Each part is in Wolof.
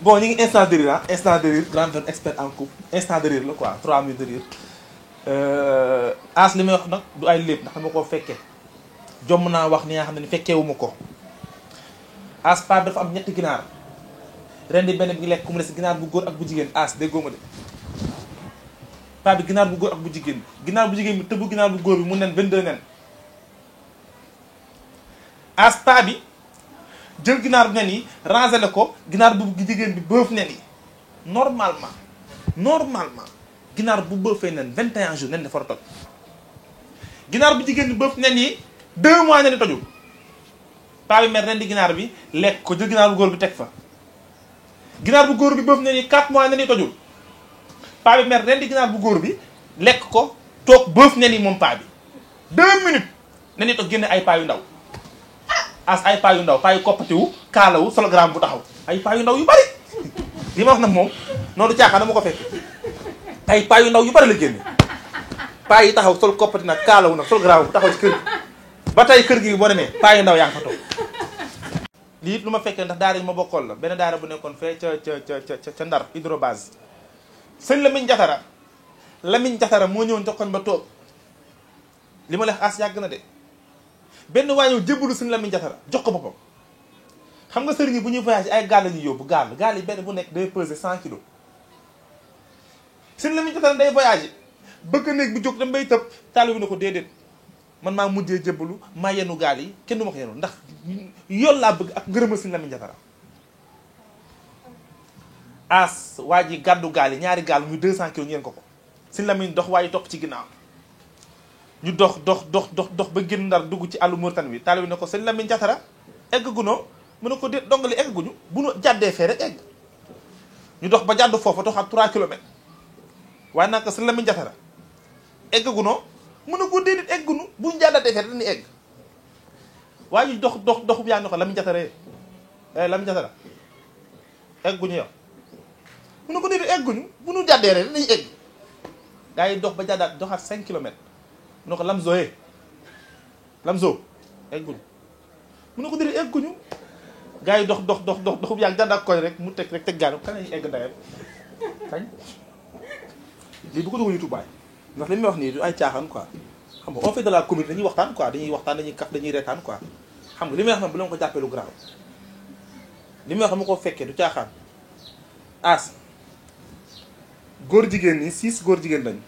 bon ñu ngi instant de rire ah instant de rire grand frère expert en couple instant de rire la quoi 3 minutes de rire as li may wax nag du ay lépp ndax dama koo fekkee jomm naa wax ni nga xam ne ni fekkeewuma ko as pa dafa am ñetti ginaar ren di benn bi lekk ku mu des ginaar bu góor ak bu jigéen as déggoo ma de pa bi ginaar bu góor ak bu jigéen bi tëbu ginaar bu góor bi mu nen 22 nen as pa bi jël ginaar bu nen yi rangele ko ginaar bu jigéen bi bëf nen yi normalement ginaar bu bëfee nen 21 jours nen dafa war a toj ginaar bu jigéen bi bëf nen yi 2 mois nen yi tojul paa bi mer ren di ginaar bi lekk ko jël ginaar bu góor bi teg fa ginaar bu góor bi bëf nen yi 4 mois nen yi tojul paa bi mer ren di ginaar bu góor bi lekk ko toog bëf nen yi moom paa bi 2 minutes nen yi toj génne ay paa yu ndaw as ay paa yu ndaw paa yu koppatiwu kaalawu sologramme bu taxaw ay paa yu ndaw yu bari li ma wax nag moom noonu caaxaan dama ko fekk ay paa yu ndaw yu bari la génne paa yi taxaw sol koppati nag kaalawu nag sologramme bu taxaw ci kër gi ba tey kër gi boo demee paa yu ndaw yaa ngi fa toog lii it lu ma fekkee ndax daara yi ma bokkoon la benn daara bu nekkoon fee ca Ndar hydrobase sëñ Lamine Jatara moo ñëwoon ca koñ ba toog li ma leex as yàgg na de benn waa ñëw jébbalu sëñ Lamine Jatara jox ko boppam xam nga sëriñ yi bu ñuy voyage ay gaal la ñuy yóbbu gaal yi benn bu nekk day peser 100 kilos sëñ Lamine Jatara day voyage bëgg néeg bi jóg da mbay tëb taalibe bi ne ko déedéet man maa mujjee jébbalu maa yenu gaal yi kenn du ma ko yenu ndax yoon laa bëgg ak ngërëmal sëñ Lamine Jatara as waa ji gàddu gaal yi ñaari gaal muy 200 kilos ñu yen ko sëñ Lamine dox waa ji topp ci ginnaaw ñu dox ba génn Ndar dugg ci àllu Mauritanie bi taalibe bi ne ko sëñ Lamine Jatara egg gunoo mu ne ko déet dongali egg guñu bu nu jàddee fee rek egg ñu dox ba jàdd foofu dox ak 3 kilomètres waaye nag sëñ Lamine Jatara egg gunoo mu ne ko déedéet egg gunu bu ñu jàddatee fee rek dañuy egg waaye ñu dox yaa ngi ne ko Lamine Jatara Lamine Jatara egg guñu yow mu ne ko déedéet egg guñu bu nu jàddee rek dañuy egg gaa yi dox ba jàddaat doxaat 5 kilomètres mu ne ko Lamzo egguñu mu ne ko déedéet egguñu gars yi dox bu yàgg jàndak koy rek mu teg gaanu kan lañuy egg ndayam kañ lii bu ko dugal YouTube baay ndax li may wax nii du ay caaxaan quoi xam nga on fait de la comédie dañuy waxtaan quoi dañuy kaf dañuy reetaan quoi xam nga li may wax nag bu leen ko jàppee lu grave li may wax dama ko fekkee du caaxaan as góor jigéen ñi 6 góor jigéen lañu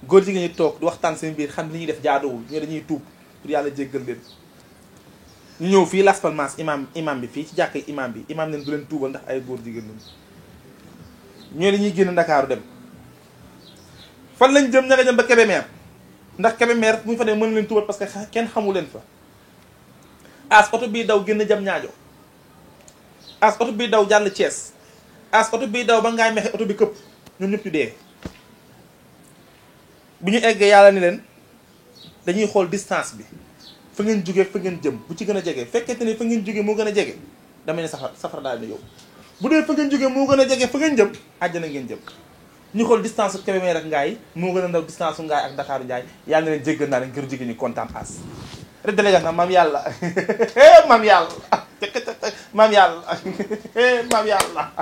góor jigéen ñi toog di waxtaan seen biir xam li ñuy def jaaduwul ñoo dañuy tuub pour yàlla jéggal leen ñu ñëw fii Las Palmas imam bi fii ci jàkk imam leen du leen tuubal ndax ay góor jigéen lañu ñoo dañuy génn Ndakaaru dem fan lañ jëm ña nga jëm ba Kébémer ndax Kébémer bu ñu fa dem mën leen tuubal parce que kenn xamu leen fa as oto bii daw génn jam ñaajo as oto bii daw jàll Thiès as oto bii daw ba ngaay mexe oto bi këpp ñoom ñëpp ñu dee bu ñu eggee yàlla ni leen dañuy xool distance bi fa ngeen jógee fa ngeen jëm bu ci gën a jege fekkente ni fa ngeen jógee moo gën a jege dama ne safara daal di yóbbu bu dee fa ngeen jógee moo gën a jege fa ngeen jëm àjjana ngeen jëm ñu xool distance su Kébémer ak Ngaay moo gën a ndaw distance su Ngaay ak Ndakaaru Njaay yàlla na leen jéggal naa leen ngir jigéen ñi kontaan as rek dalee na maam yàlla maam yàlla maam yàlla